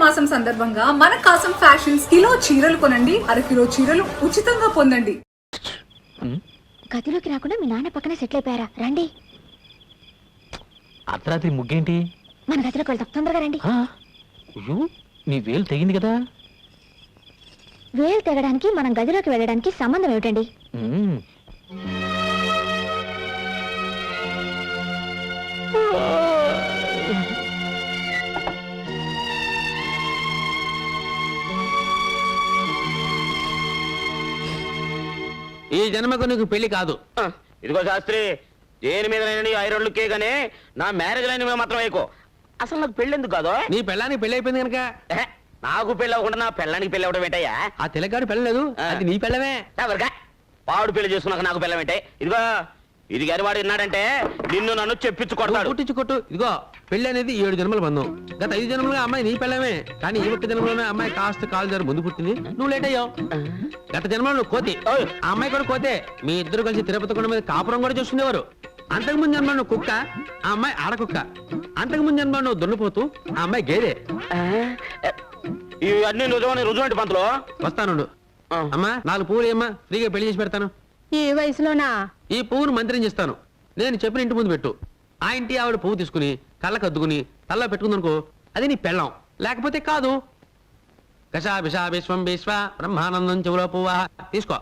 మాసం సందర్భంగా మన కాసం ఫ్యాషన్స్ కిలో చీరలు కొనండి, అరకిలో చీరలు ఉచితంగా పొందండి. గదిలోకి రాకుండా మీ నాన్న పక్కనే సెటిల్ అయిపోయారా? రండి. అర్ధరాత్రి ముగ్గేంటి? మన గదిలోకి వెళ్తాం, తొందరగా రండి. నీ వేలు తెగింది కదా. వేలు తెగడానికి మనం గదిలోకి వెళ్ళడానికి సంబంధం ఏమిటండి? ఈ జన్మకు నీకు పెళ్లి కాదు. ఇదిగో శాస్త్రి, దేని మీద ఐరోళ్ళకే గానీ నా మ్యారేజ్ లైన్ మీద మాత్రం వేయకో. అసలు నాకు పెళ్లి ఎందుకు కాదు? నీ పెళ్ళానికి పెళ్లి అయిపోయింది కనుక. నాకు పెళ్లి అవ్వకుండా నా పెళ్ళానికి పెళ్లి అవ్వడం ఏంటయ్యా? ఆ తెలగాడు పెళ్ళలేదు, అది నీ పెళ్ళమే. ఎవరికా వాడు పెళ్లి చేసుకున్నాక నాకు పెళ్ళం ఏంటే? ఇదిగో ఇది గారి వాడు విన్నాడంటే నిన్ను నన్ను చెప్పించుకొడతాడు. కొట్టించుకొట్టు. ఇదిగో పెళ్లి అనేది 7 జన్మల బంధం. గత 5 జన్మలుగా అమ్మాయి నీ పెళ్ళమే, కానీ ఈ 1 జన్మలోనే అమ్మాయి కాస్త కాలు జారి ముందు పుట్టింది, నువ్వు లేట్ అయ్యావు. గత జన్మలో నువ్వు కోతి, ఆ అమ్మాయి కూడా కోతే. మీ ఇద్దరు కలిసి తిరుపతి కొండ మీద కాపురం కూడా చూసుకునేవారు. అంతకుముందు జన్మ నువ్వు కుక్క, ఆ అమ్మాయి ఆడకుక్క. అంతకుముందు జన్మ నువ్వు దున్నపోతూ, ఆ అమ్మాయి గేదె. ఇవన్నీ రుజువంటి పంతులు. వస్తాను. అమ్మా 4 పువ్వులు ఏమ్మా, ఫ్రీగా పెళ్లి చేసి పెడతాను. ఈ వయసులోనా? ఈ పువ్వును మంత్రం చేస్తాను, నేను చెప్పిన ఇంటి ముందు పెట్టు. ఆ ఇంటి ఆవిడ పువ్వు తీసుకుని కళ్ళకు అద్దుకుని తల్లో పెట్టుకుందనుకో, అది నీ పెళ్ళం. లేకపోతే కాదు. కషా విషా విశ్వం విశ్వ బ్రహ్మానందం చెవులో పువ్వా. తీసుకో.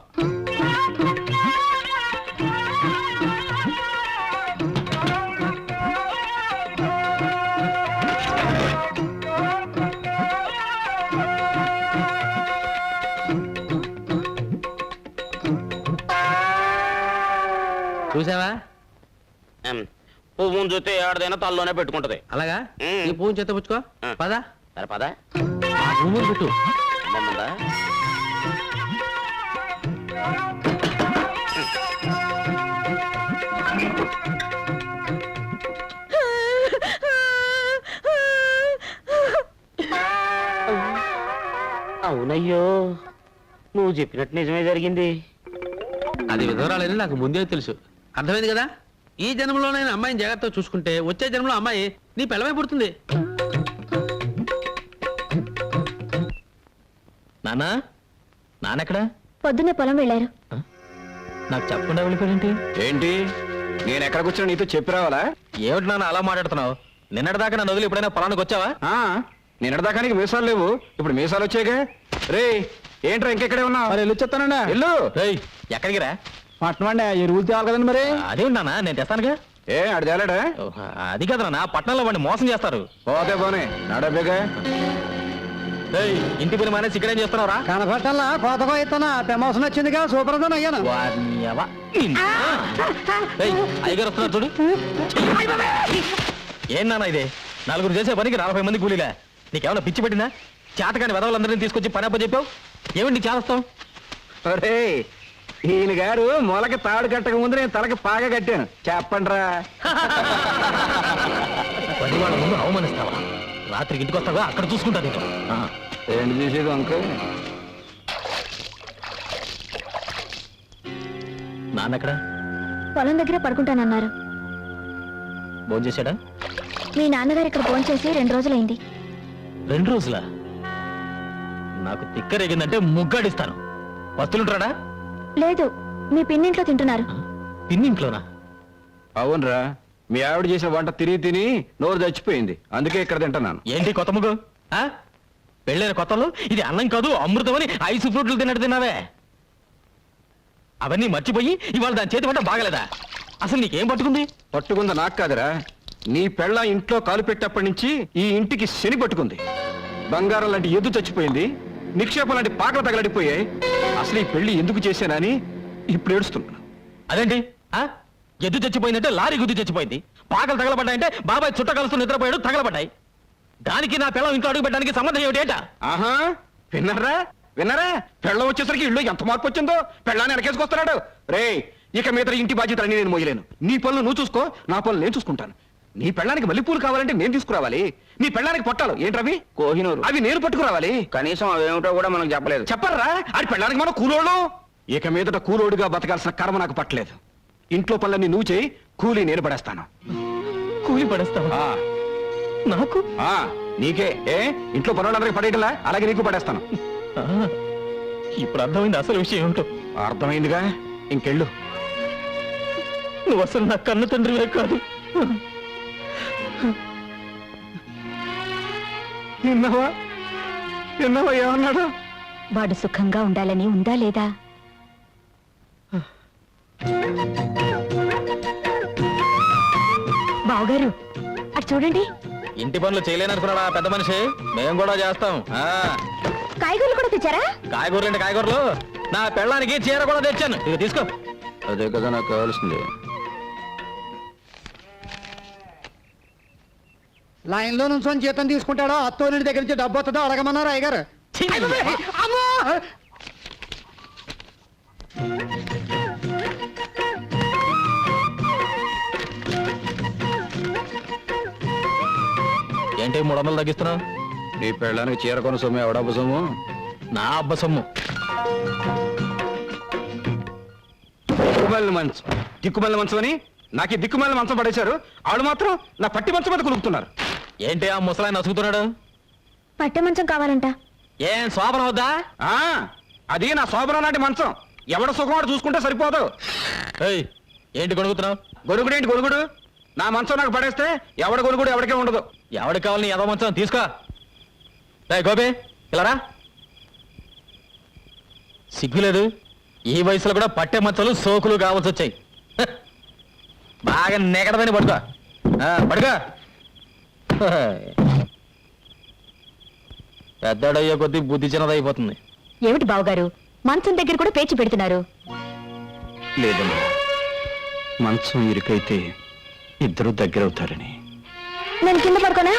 చూసావా? పువ్వును చూస్తే ఏడదైనా తల్లోనే పెట్టుకుంటది. అలాగా? ఈ పువ్వుని చేత పుచ్చుకో. పదా సరే పదా. పువ్వుని పెట్టు. అవునయ్యో, నువ్వు చెప్పినట్టు నిజమే జరిగింది. అది విధవరాలని నాకు ముందే తెలుసు. అర్థమైంది కదా? ఈ జన్మలోనైనా అమ్మాయిని జాగ్రత్తగా చూసుకుంటే వచ్చే జన్మలో అమ్మాయి నీ పిల్లమై పుడుతుంది. నానా, నాన్నెక్కడా? పొద్దున్నే పొలం వెళ్ళారు. నాకు చెప్పకుండా వెళ్ళిపోయింటి ఏంటి? నేను ఎక్కడ కూర్చొని నీతో చెప్పి రావాలా? ఏమిటి నాన్న అలా మాట్లాడుతున్నావు? నిన్నటిదాకా నన్ను వదిలి ఎప్పుడైనా పొలానికి వచ్చావా? నిన్నటిదాకా నీకు మీసాలు లేవు, ఇప్పుడు మీసాలు వచ్చాయిగా. రే ఏంట్రా ఇంకెక్కడే ఉన్నావు? మరి వెళ్ళి చెప్తానండి. ఇల్లు ఎక్కడికి రా? పట్టణం అండి, ఎరువులు తేవాలి కదండి. మరి అదే ఉన్నానా, నేను తెస్తానుగా. ఏ అడి తేలాడా? అది కదా నాన్న, పట్టణంలో వాడిని మోసం చేస్తారు. పోతే పోనీ నడబేగా. ఇంటి పని మానేసి ఇక్కడేం చేస్తున్నావురా? కనపట్టాలా కోతగా ఇస్తున్నా, ప్రమోషన్ వచ్చిందిగా, సూపర్ అయ్యాను. అయ్యగారు వస్తున్నారు చూడు. ఏం నాన్న ఇది? 4 చేసే పనికి 40 మంది కూలీలా? నీకేమన్నా పిచ్చి పెట్టినా? చేతకాని వెదవులందరినీ తీసుకొచ్చి పని అప్ప చెప్పావు. ఏమిటి చేస్తాం? అరే ఈయన గారు మొలకి తాడు కట్టక ముందు నేను తలకి పాగా కట్టాను. చెప్పండిరా. పని వాళ్ళ ముందు అవమానిస్తావా? రాత్రికి ఇంటికి వస్తావా? అక్కడ చూసుకుంటా నేను. ఏంటి చూసేది అంకుల్? నాన్నెక్కడ? పొలం దగ్గర పడుకుంటానన్నారు. భోజనం చేశాడా? మీ నాన్నగారు ఇక్కడ ఫోన్ చేసి 2 రోజులైంది. 2 రోజులా? నాకు తిక్కరేగిందంటే ముగ్గాడిస్తాను. వస్తులుంటాడా? లేదు, మీ పిన్నింట్లో తింటున్నారు. పిన్నింట్లోనా? అవునరా, మీ ఆవిడ చేసిన వంట తిని తిని నోరు చచ్చిపోయింది, అందుకే ఇక్కడ తింటున్నాను. ఏంటి కొత్త ముగ్గు? పెళ్ళైన కొత్తలో ఇది అన్నం కాదు అమృతం అని 5 ఫ్రూట్లు తిన్నట్టు తిన్నావే. అవన్నీ మర్చిపోయి ఇవాళ దాని చేతి వంట బాగలేదా? అసలు నీకేం పట్టుకుంది? పట్టుకుందా నాకు కాదురా, నీ పెళ్ళ ఇంట్లో కాలు పెట్టేప్పటి నుంచి ఈ ఇంటికి శని పట్టుకుంది. బంగారం లాంటి ఎద్దు చచ్చిపోయింది, నిక్షేపం లాంటి పాకలు తగలడిపోయాయి. అసలు ఈ పెళ్లి ఎందుకు చేశానని ఇప్పుడు ఏడుస్తున్నాను. అదేంటి? ఎద్దు చచ్చిపోయిందంటే లారీ గుద్దు చచ్చిపోయింది, పాకలు తగలబడ్డాయంటే బాబాయ్ చుట్ట కలుస్తూ నిద్రపోయాడు, తగలబడ్డాయి. దానికి నా పిల్లం ఇంట్లో అడుగు పెట్టడానికి సంబంధం ఏమిటేట? ఆహా, విన్నారా విన్నారా? పెళ్ళం వచ్చేసరికి ఇల్లు ఎంత మార్పు వచ్చిందో. పెళ్ళాన్ని వెనకేసుకొస్తున్నాడు. రే ఇక మీద ఇంటి బాధ్యతలన్నీ నేను మోయలేను. నీ పనులు నువ్వు చూసుకో, నా పనులు నేను చూసుకుంటాను. నీ పెళ్ళానికి మల్లెపూలు కావాలంటే నేను తీసుకురావాలి. నీ పెళ్ళానికి పొట్టాలు ఏంటవి? కోహినూరు, అవి నేను పట్టుకురావాలి. కనీసం అవేమిటో కూడా మనకు చెప్పలేదు. చెప్పరా? అది పెళ్ళానికి మనం కూలోడు. ఇక మీదట కూలోడుగా బతకాల్సిన కర్మ నాకు పట్టలేదు. ఇంట్లో పనులన్నీ నువ్వు చేయి, కూలీ నేను పడేస్తాను. కూలి పడేస్తావా? నాకు నీకే ఏ ఇంట్లో పనులందరికీ పడేయటంలా అలాగే నీకు పడేస్తాను. ఇప్పుడు అర్థమైంది అసలు విషయం ఏమిటో. అర్థమైందిగా, ఇంకెళ్ళు. నువ్వు అసలు నా కన్న తండ్రివే కాదు. విన్నావా విన్నావా ఏమన్నాడు? వాడు సుఖంగా ఉండాలని ఉందా లేదా? బావగారు అటు చూడండి. ఇంటి పనులు చేయలేననుకున్నాడా పెద్ద మనిషి? మేము కూడా చేస్తాం. కాయగూరలు కూడా తెచ్చారా? కాయగూరలు అంటే కాయగూరలు, నా పెళ్ళానికి చీర కూడా తెచ్చాను. ఇక తీసుకో. అదే కదా నాకు కావాల్సింది. లైన్ లో నుంచి జీతం తీసుకుంటాడో అత్తోని దగ్గర నుంచి డబ్బు వస్తుందో అడగమన్నారు అయ్యగారు. అమ్మో! ఏంటి 300 తగ్గిస్తున్నావు? నీ పెళ్ళానికి చీర కొన సొమ్ము ఎవడబ్బ సొమ్ము? నా అబ్బ సొమ్ము. దిక్కుమాలిన మంచం, దిక్కుమాలిన మంచం అని నాకు ఈ దిక్కుమాలిన మంచం పడేశారు. వాళ్ళు మాత్రం నా పట్టి మంచం మీద కులుపుతున్నారు. ఏంటి ఆ ముసలాయన నసుగుతున్నాడు? పట్టె మంచం కావాలంట. ఏం శోభనం వద్దా? ఆ అది నా శోభన నాటి మంచం. ఎవడ సుఖం చూసుకుంటే సరిపోదు. ఏయ్, ఏంటి కొనుక్కుతున్నావు? గొరుగుడేంటి గొరుగుడు? నా మంచం నాకు పడేస్తే ఎవడ గొరుగుడు ఎవరికే ఉండదు. ఎవరికి కావాలి నీ ఎదో మంచం? తీసుకో. గోపి ఇలా రా. సిగ్గులేదు? ఈ వయసులో కూడా పట్టే మంచాలు సోకులు కావాల్సి వచ్చాయి. హ! బాగా నెగడదని పడుకో. పడుకో. పెద్దడయ్యే కొద్దీ బుద్ధి చిన్నదైపోతుంది. ఏమిటి బావగారు మంచం దగ్గర కూడా పేచి పెడుతున్నారు? లేదమ్మా, మంచం ఇరుకైతే ఇద్దరు దగ్గరవుతారని. నేను కింద పడుకోనా?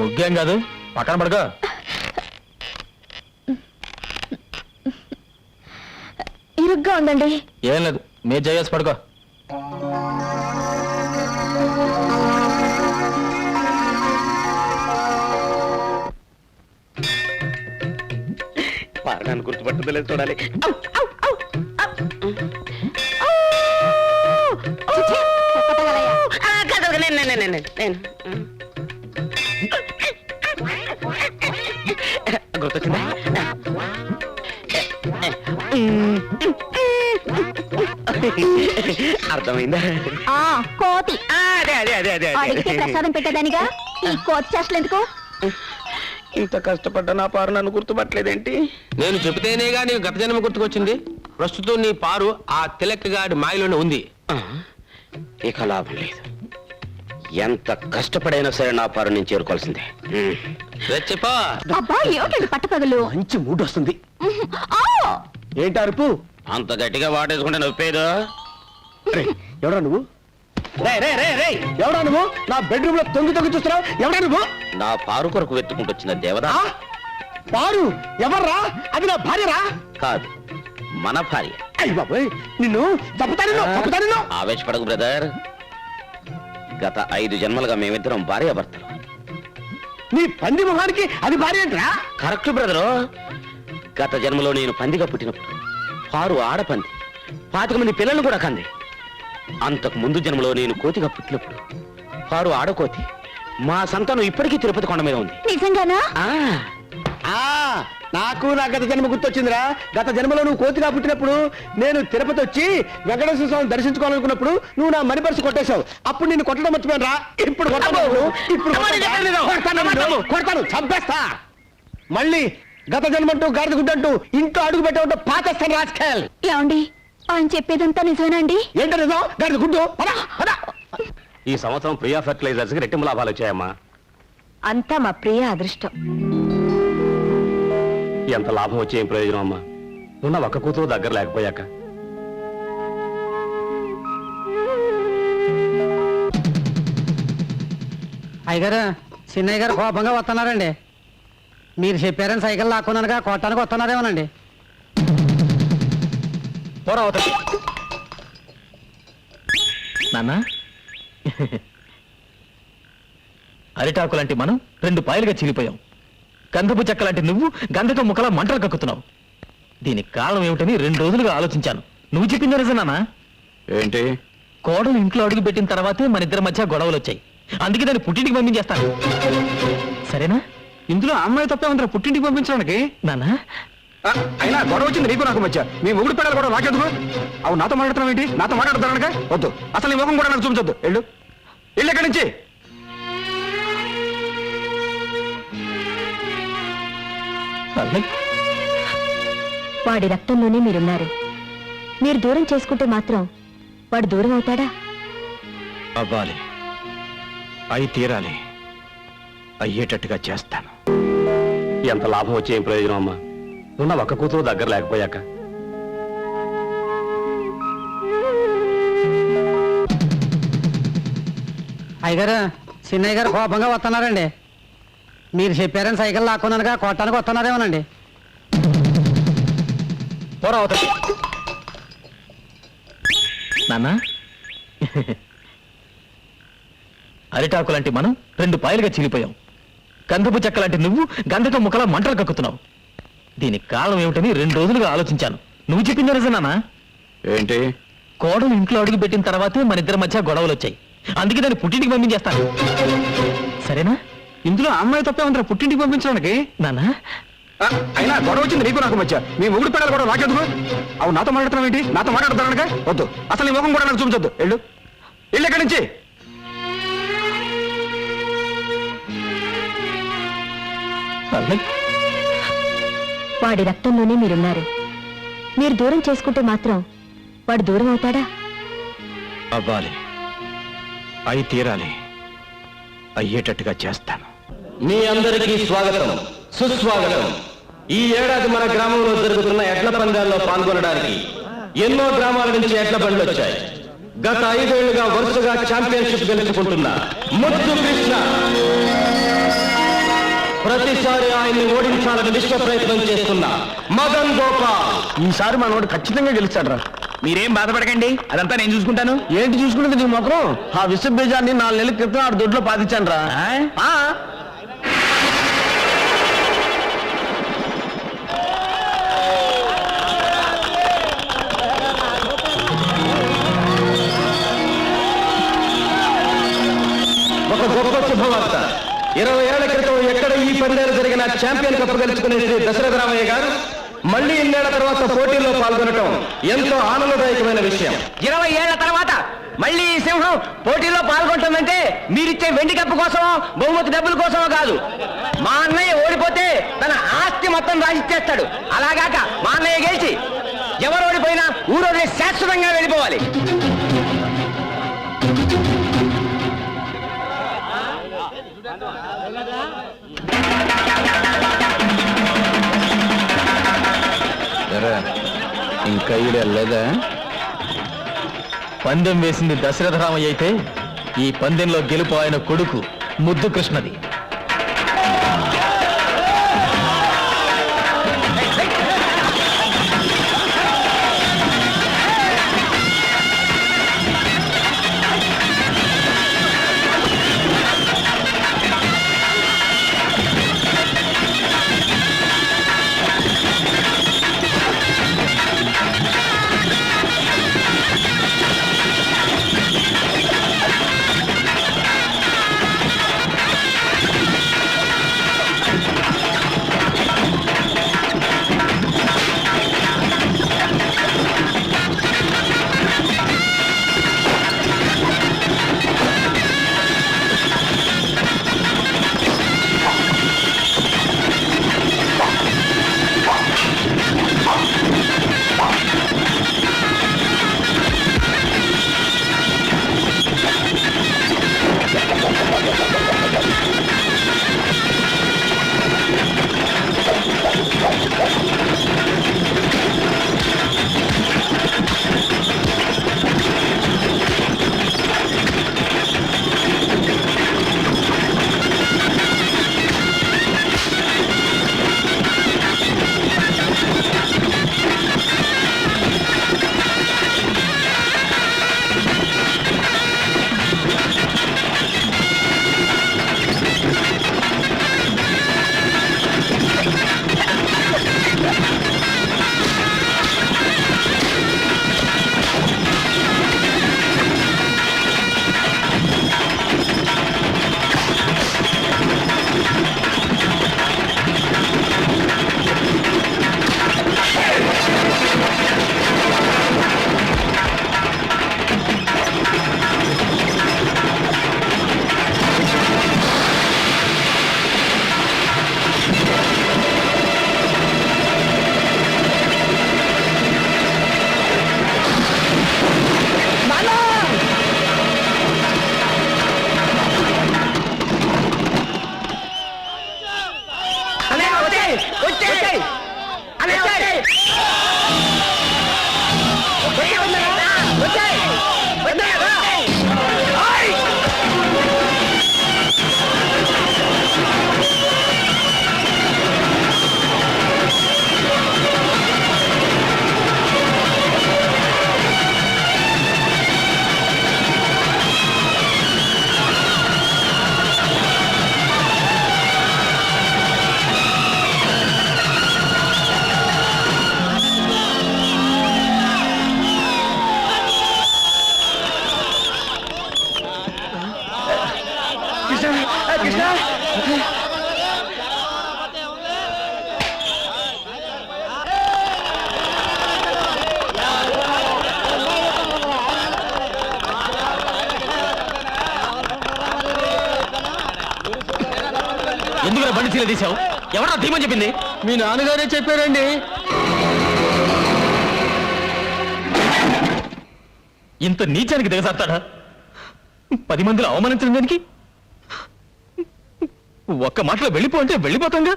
ముగ్గేం కాదు, పక్కన పడుకో. ఇరుగ్గా ఉందండి. ఏం లేదు, మీరు చేసి పడుకో. పారగాన్ని గుర్తుపట్టుదో లేదు చూడాలి. గుర్తొచ్చిందా? అర్థమైందా? కోతి అదే అదే అదే అదే అడిగితే ప్రసాదం పెట్టేదానిగా ఈ కోతి చేష్టలు ఎందుకు? ఇంత కష్టపడ్డా నా పారు నన్ను గుర్తుపట్టలేదేంటి? నేను చెబితేనేగా నీకు గత జన్మ గుర్తుకొచ్చింది. ప్రస్తుతం నీ పారు ఆ తిలక్కగాడి మాయలోనే ఉంది. ఇక లాభం లేదు. ఎంత కష్టపడైనా సరే నా పారు నేను చేరుకోవాల్సిందే. చెప్పా. అబ్బా ఏమిటండి పట్టపగలు? మంచి మూడ్ వస్తుంది. ఆ! ఏంటి అరుపు? అంత గట్టిగా వాటేసుకుంటే నొప్పేదో. ఎవడా నువ్వు? ఎవడా నువ్వు? నా బెడ్రూమ్ లో తొంగి చూస్తున్నావు. ఎవడా నువ్వు? నా పారు కొరకు వెతుకుంటొచ్చిన దేవదా. పారు ఎవర్రా? అది నా భార్యరా? కాదు, మన భార్య. అయ్య బాబోయ్, నిన్ను తప్పుతాను. ఆవేశపడకు బ్రదర్. గత 5 జన్మలుగా మేమిద్దరం భార్యాభర్తలు. నీ పంది మొహానికి అది భార్య ఏంట్రా? Correct brother. గత జన్మలో నేను పందిగా పుట్టినప్పుడు పారు ఆడపంది 25 మంది పిల్లలు కూడా కంది. అంతకు ముందు జన్మలో నేను కోతిగా పుట్టినప్పుడు పారు ఆడకోతి. మా సంతానం ఇప్పటికీ తిరుపతి కొండ మీద ఉంది. నిజంగానా? నాకు నా గత జన్మ గుర్తొచ్చిందిరా. గత జన్మలో నువ్వు కోతిగా పుట్టినప్పుడు నేను తిరుపతి వచ్చి వెంకటేశ్వర స్వామిని దర్శించుకోవాలనుకున్నప్పుడు నువ్వు నా మణి పర్సు కొట్టేశావు. అప్పుడు నేను కొట్టడం మర్చిపోయాను రా. ఇప్పుడు కొడతాను, చంపేస్తా. మళ్ళీ గత జన్మంటూ గాడిద గుడ్డంటూ ఇంట్లో అడుగు పెట్టే పాతేస్తాను రాజకీయాలు. ఏమండి ఆయన చెప్పేదంతా నిజమేనా అండి? ఏంటో నిజం? గాడిద గుడ్డు. ఈ సంవత్సరం ప్రియా ఫెర్టిలైజర్స్ కి రెట్టింపు లాభాలు వచ్చాయమ్మా. అంతా మా ప్రియ అదృష్టం. ఎంత లాభం వచ్చే ఏం ప్రయోజనం అమ్మా? ఉన్న ఒక్క కూతురు దగ్గర లేకపోయాక. అయ్యగారు, చిన్నయ్య గారు కోపంగా వస్తున్నారండి. మీరు చెప్పారని సైకిల్ లాక్కున్నానుగా కొట్టానికి వస్తున్నారేమోనండి. నాన్న, అరిటాకు లాంటి మనం 2 పాయలుగా చిరిగిపోయాం. గంధపు చెక్క లాంటి నువ్వు గంధక ముక్కలా మంటలు కక్కుతున్నావు. దీనికి కారణం ఏమిటని 2 రోజులుగా ఆలోచించాను. నువ్వు చెప్పింది నిజమేనా? ఏంటి? కోడలు ఇంట్లో అడుగు పెట్టిన తర్వాతే మన ఇద్దరి మధ్య గొడవలు వచ్చాయి. అందుకే దాన్ని పుట్టింటికి పంపించేస్తాను. సరేనా? ఇందులో ఆ అమ్మాయి తప్పే ఉందిరా పుట్టింటికి పంపించడానికి. నానా ఆ, అయినా గొడవ వచ్చింది నీకు నాకు మధ్య. మీ మొగుడు పిల్లలు కూడా నాకెందుకు? అవు నాతో మాట్లాడుతున్నావు ఏంటి? నాతో మాట్లాడుతానక వద్దు. అసలు నీ ముఖం కూడా నాకు చూపించొద్దు. వెళ్ళు వెళ్ళు ఎక్కడి నుంచి. వాడి రక్తంలోనే మీరున్నారు. మీరు దూరం చేసుకుంటే మాత్రం వాడు దూరం అవుతాడా? అవ్వాలి, అయి తీరాలి, అయ్యేటట్టుగా చేస్తాను. ఎంత లాభం వచ్చే ఏం ప్రయోజనం అమ్మా? ఉన్న ఒక్క కూతురు దగ్గర లేకపోయాక. అయ్యగారు, చిన్నయ్య గారు కోపంగా వస్తున్నారండి. మీరు చెప్పారని సైకిల్ లాక్కున్నానుగా కొట్టానికి వస్తున్నారేమోనండి. పోరా అవుతాయి. నాన్న అరిటాకు లాంటి మనం రెండు పాయలుగా చీలిపోయాం. గంధపు చెక్క లాంటి నువ్వు గంధకం ముక్కలా మంటలు కక్కుతున్నావు. దీనికి కారణం ఏమిటని 2 రోజులుగా ఆలోచించాను. నువ్వు చెప్పింది నిజమేనా? ఏంటి? కోడలు ఇంట్లో అడుగు పెట్టిన తర్వాతే మన ఇద్దరి మధ్య గొడవలు వచ్చాయి. అందుకే దాన్ని పుట్టింటికి పంపించేస్తాను. సరేనా? ఇందులో ఆ అమ్మాయి తప్పే ఉందిరా పుట్టింటికి పంపించడానికి. నానా ఆ, అయినా గొడవ వచ్చింది నీకు నాకు మధ్య. మీ మొగుడు పిల్లలు కూడా నాకెందుకు? అవు నాతో మాట్లాడుతున్నావు ఏంటి? నాతో మాట్లాడుతానక వద్దు. అసలు నీ ముఖం కూడా నాకు చూపించొద్దు. వెళ్ళు వెళ్ళు ఎక్కడి నుంచి. వాడి రక్తంలోనే మీరున్నారు. మీరు దూరం చేసుకుంటే మాత్రం వాడు దూరం అవుతాడా? అవ్వాలి, అయి తీరాలి, అయ్యేటట్టుగా చేస్తాను. మీ అందరికీ స్వాగతం, సుస్వాగతం. ఈ ఏడాది మన గ్రామంలో జరుగుతున్న ఎడ్ల పందాల్లో పాల్గొనడానికి ఎన్నో గ్రామాల నుంచి ఎడ్ల బండ్లు వచ్చాయి. గత 5 ఏళ్లుగా వరుసగా ఛాంపియన్షిప్ గెలుచుకుంటున్న ముద్దు కృష్ణ ప్రతిసారి ఆయన్ని ఓడించాలని విశ్వ ప్రయత్నం చేస్తున్న మదన్ గోపాల్. ఈసారి మనోడు ఖచ్చితంగా గెలుస్తాడు. మీరేం బాధపడకండి, అదంతా నేను చూసుకుంటాను. ఏంటి చూసుకునేది నీ మొత్తం? ఆ విశ్వ బీజాన్ని 4 నెలల క్రితం ఆడు దొడ్లో పాతించాను రా. ఒక గొప్ప శుభవార్త. 20 ఏళ్ల క్రితం ఎక్కడ ఈ పందేలు జరిగిన ఛాంపియన్ కప్ గెలుచుకునే శ్రీ దశరథ రామయ్య గారు మళ్ళీ 2 ఏళ్ల తర్వాత పోటీల్లో పాల్గొనడం ఎంతో ఆనందదాయకమైన విషయం. 20 ఏళ్ల తర్వాత మళ్ళీ ఈ సింహం పోటీలో పాల్గొంటుందంటే మీరిచ్చే వెండి కప్పు కోసమో బహుమతి డబ్బుల కోసమో కాదు. మా అన్నయ్య ఓడిపోతే తన ఆస్తి మొత్తం రాసిచ్చేస్తాడు. అలాగాక మా అన్నయ్య గెలిచి ఎవరు ఓడిపోయినా ఊరోజు శాశ్వతంగా వెళ్ళిపోవాలి. ఇంకా ఈడెళ్ళలేదా? పందెం వేసింది దశరథ రామయ్య అయితే ఈ పందెంలో గెలుపు ఆయన కొడుకు ముద్దు కృష్ణది. వచ్చేయ్ వచ్చేయ్ అన్నయ్య వచ్చేయ్ వచ్చేయ్ కృష్ణ ఎందుకు బండి చీల తీసావు? ఎవరా ధీమని చెప్పింది? మీ నాన్నగారే చెప్పారండి. ఇంత నీచానికి దిగజారుతాడా? 10 మందిలో అవమానించిన దానికి ఒక్క మాటలో వెళ్ళిపో అంటే వెళ్ళిపోతాంగా.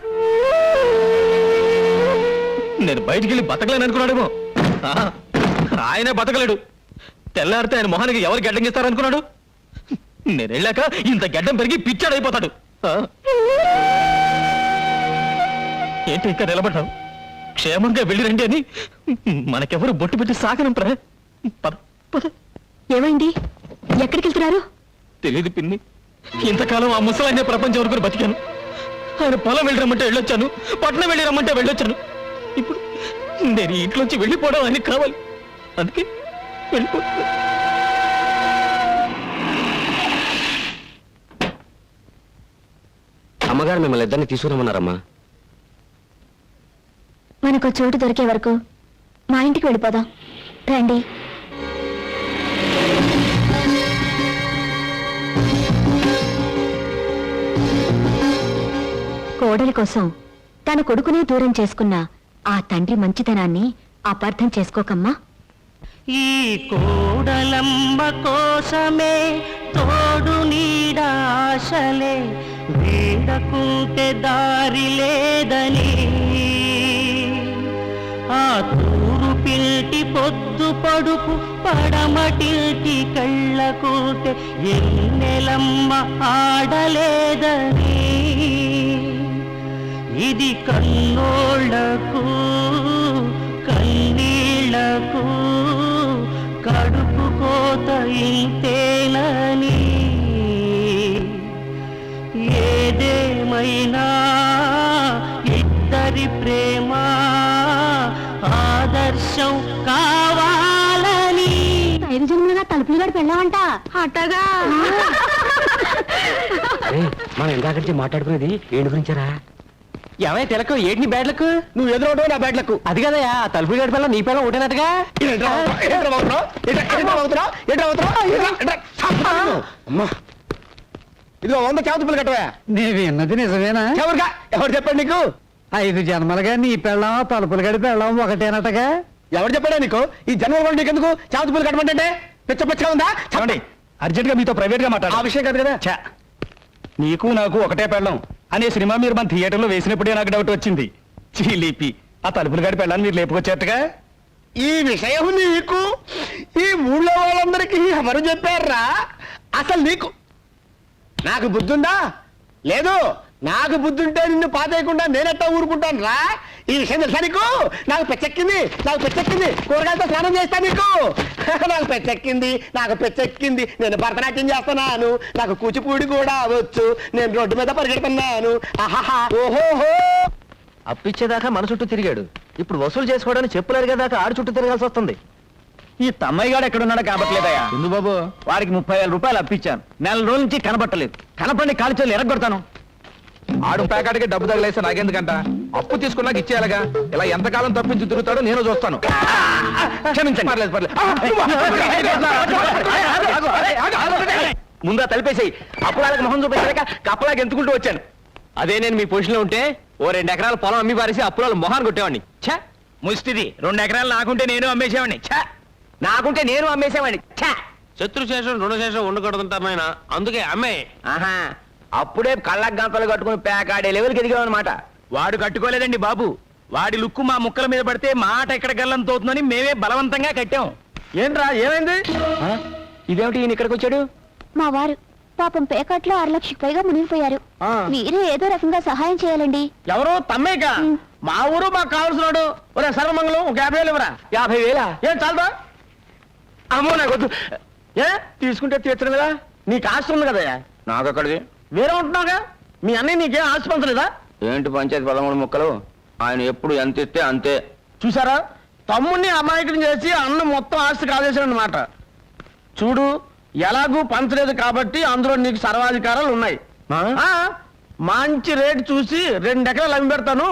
నేను బయటికి వెళ్ళి బతకలేను అనుకున్నాడేమో. ఆయనే బతకలేడు. తెల్లారితే ఆయన మొహానికి ఎవరు గడ్డం ఇస్తారనుకున్నాడు? నేను వెళ్ళాక ఇంత గడ్డం పెరిగి పిచ్చాడైపోతాడు. ఏంటి ఇంకా నిలబడ్డావు? క్షేమంగా వెళ్ళి రండి అని మనకెవరు బొట్టు పెట్టి సాగనంపరా? పద పద. ఏమైంది? ఎక్కడికి వెళ్తున్నారు? తెలియదు పిన్ని. ఇంతకాలం ఆ ముసలాయనే ప్రపంచం వరకు బతికాను. ఆయన పొలం వెళ్ళి రమ్మంటే వెళ్ళొచ్చాను, పట్నం వెళ్ళి రమ్మంటే వెళ్ళొచ్చాను. ఇప్పుడు నేను ఈ ఇంట్లోంచి వెళ్ళిపోవడం ఆయనకి కావాలి. అందుకే వెళ్ళిపోతున్నా. అమ్మగారు మిమ్మల్ని ఇద్దరిని తీసుకురమ్మన్నారమ్మా. మనకు చోటు దొరికే వరకు మా ఇంటికి వెళ్ళిపోదాం రండి. కోడలి కోసం తన కొడుకునే దూరం చేసుకున్న ఆ తండ్రి మంచితనాన్ని అపార్థం చేసుకోకమ్మా. ఈ కోడలమ్మ కోసమే తోడు నీడాశలే వేడకుంటే దారి లేదని ఆ తూరు పిల్టి పొద్దు పడుపు పడమటిల్టి కళ్ళకుంటే ఎన్నెలమ్మ ఆడలేదని ఇది కన్నోళ్లకు కన్నీళ్లకు కడుపు కోత ఇంతేనని ఏదేమైనా ఇద్దరి ప్రేమ ఆదర్శం కావాలని 5 జన్మలుగా తలుపులు గడి పెళ్ళామంట. అట్టగా మనం ఇందాక మాట్లాడుకునేది ఏంటి గురించారా? ఏమై తెలకు ఏంటి నీ బ్యాడ్లకు? నువ్వు ఎదురవడం నా బ్యాడ్లకు. అది కదయా తలుపు గడి పిల్ల నీ పిల్ల ఒకటేనట్టుగా. ఇదిగో 100 చేతులు కట్టవా. నేను విన్నది నిజమేనా? ఎవరుగా ఎవరు చెప్పండి నీకు? 5 జన్మలుగా నీ పెళ్ళాం తలుపులు గడి పెళ్ళాం ఒకటేనటగా. ఎవరు చెప్పాడా నీకు? ఈ జన్మలో నీకెందుకు చేతులు కట్టమంటే పిచ్చ పిచ్చగా ఉందా? చెప్పండి, అర్జెంట్ గా మీతో ప్రైవేట్ గా ఆ మాట్లాడాలి. విషయం కాదు కదా. ఛ! నీకు నాకు ఒకటే పెళ్ళం అనే సినిమా మీరు మన థియేటర్లో వేసినప్పుడే నాకు డౌట్ వచ్చింది. చీలిపి ఆ తలుపులు గడి పెళ్ళాన్ని మీరు లేపుకొచ్చేట్టుగా. ఈ విషయం నీకు ఈ ఊళ్ళో వాళ్ళందరికీ ఎవరు చెప్పారా? అసలు నీకు నాకు బుద్ధి ఉందా? లేదు. నాకు బుద్ధి ఉంటే నిన్ను పాతేయకుండా నేనెట్టా ఊరుకుంటాను రా. ఈ విషయం తెలుసా నీకు? నాకు పెచ్చెక్కింది, నాకు పెచ్చెక్కింది. కూరగాయలతో స్నానం చేస్తా నీకు. నాకు పెచ్చెక్కింది, నాకు పెచ్చెక్కింది. నేను భరతనాట్యం చేస్తున్నాను, నాకు కూచిపూడి కూడా వచ్చు. నేను రోడ్డు మీద పరిగెడుతున్నాను. ఆహాహా ఓహోహో. అప్పిచ్చేదాకా మన చుట్టూ తిరిగాడు. ఇప్పుడు వసూలు చేసుకోవడానికి చెప్పులు అరిగేదాకా ఆడు చుట్టూ తిరగాల్సి వస్తుంది. ఈ తమ్మయ్య గారు ఎక్కడున్నాడో కాబట్టలేదయా. ఎందు బాబు? వారికి 30,000 రూపాయలు అప్పించాను. 4 రోజుల నుంచి కనబట్టలేదు. కనపండి కాల్చేలు ఎరగొడతాను. ఆడు ప్యాకెట్కి డబ్బు తగిలేస్తే నాకెందుకంట? అప్పు తీసుకున్నాక ఇచ్చేయాలగా. ఇలా ఎంతకాలం తప్పించి తిరుగుతాడో నేను చూస్తాను. క్షమించండి. పర్లేదు పర్లేదు. ముందా తలిపేసాయి. అప్పుడాలకు మొహం చూపించాక కప్పలాగా ఎంతుకుంటూ వచ్చాను. అదే నేను మీ పొజిషన్లో ఉంటే ఓ 2 ఎకరాల పొలం అమ్మి పారేసి అప్పుడాలు మొహాన్ని కొట్టేవాడిని. ఛ! ముష్టిది 2 ఎకరాలు నాకుంటే నేను అమ్మేసేవాడిని. ఛ! నాకుంటే నేను అమ్మేసేవాడిని. ఛ! శత్రుశేషం రుణశేషం ఉండకూడదంటారు నాయన. అందుకే అమ్మే. ఆహా, అప్పుడే కళ్ళకు గంతలు కట్టుకుని పేకాడే లెవెల్కి ఎదిగామన్నమాట. వాడు కట్టుకోలేదండి బాబు. వాడి లుక్కు మా ముక్కల మీద పడితే మాట ఎక్కడ గల్లం తోతుందని మేమే బలవంతంగా కట్టాం. ఏంట్రా ఏమైంది? ఇదేమిటి ఈయన ఇక్కడికి వచ్చాడు? మా వారు పాపం పేకాట్లో 6 లక్షలకు పైగా మునిగిపోయారు. మీరే ఏదో రకంగా సహాయం చేయాలండి. ఎవరు? తమ్మేక? మా ఊరు మాకు కావాల్సినాడు. ఒరే సర్వమంగళం ఒక 50,000 ఇవ్వరా. 50,000? ఏం చాలదా? అమ్మో నాకు వద్దు. ఏ తీసుకుంటే తీర్చడం కదా, నీకు ఆస్తి ఉంది కదా. నాకు అక్కడిది వేరే ఉంటున్నావుగా. మీ అన్నయ్య నీకేం ఆస్తి పంచలేదా? ఏంటి పంచాయతీ 13 ముక్కలు, ఆయన ఎప్పుడు ఎంత ఇస్తే అంతే. చూసారా, తమ్ముడిని అమాయకుని చేసి అన్న మొత్తం ఆస్తి కాదేశాడు అన్నమాట. చూడు, ఎలాగూ పంచలేదు కాబట్టి అందులో నీకు సర్వాధికారాలు ఉన్నాయి. మంచి రేటు చూసి 2 ఎకరాలు అమ్మి పెడతాను,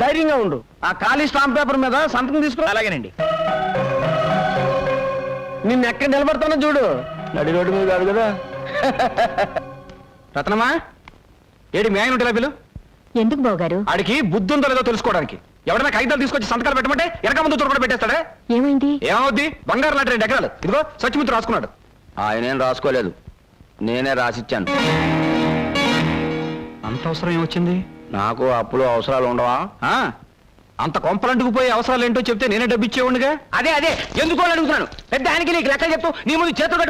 ధైర్యంగా ఉండు. ఆ ఖాళీ స్టాంప్ పేపర్ మీద సంతకం తీసుకో. అలాగేనండి. నిన్ను ఎక్కడ నిలబడతానో చూడు, నడి రోడ్డు మీద కాదు కదా. రత్నమా, ఏడి మీ ఆయన ఉంటే పిలు. ఎందుకు బావగారు? ఆడికి బుద్ధి ఉందో లేదో తెలుసుకోవడానికి. ఎవరైనా కాగితాలు తీసుకొచ్చి సంతకాలు పెట్టమంటే వెనక ముందు కూడా పెట్టేస్తాడే. ఏమైంది? ఏమవుద్ది? బంగారు లాంటి 2 ఎకరాలు ఇదిగో సత్యమిత్రుడు రాసుకున్నాడు. ఆయనేం రాసుకోలేదు, నేనే రాసిచ్చాను. అంత అవసరం ఏమొచ్చింది? నాకు అప్పులు అవసరాలు ఉండవా? అంత కొంపలంటుకుపోయే అవసరాలు ఏంటో చెప్తే నేనే డబ్బిచ్చేవాడిగా. అదే ఎందుకో అడుగుతున్నాను. పెద్ద ఆయనకి నీకు లెక్క చెప్తూ నీ ముందు చేతులు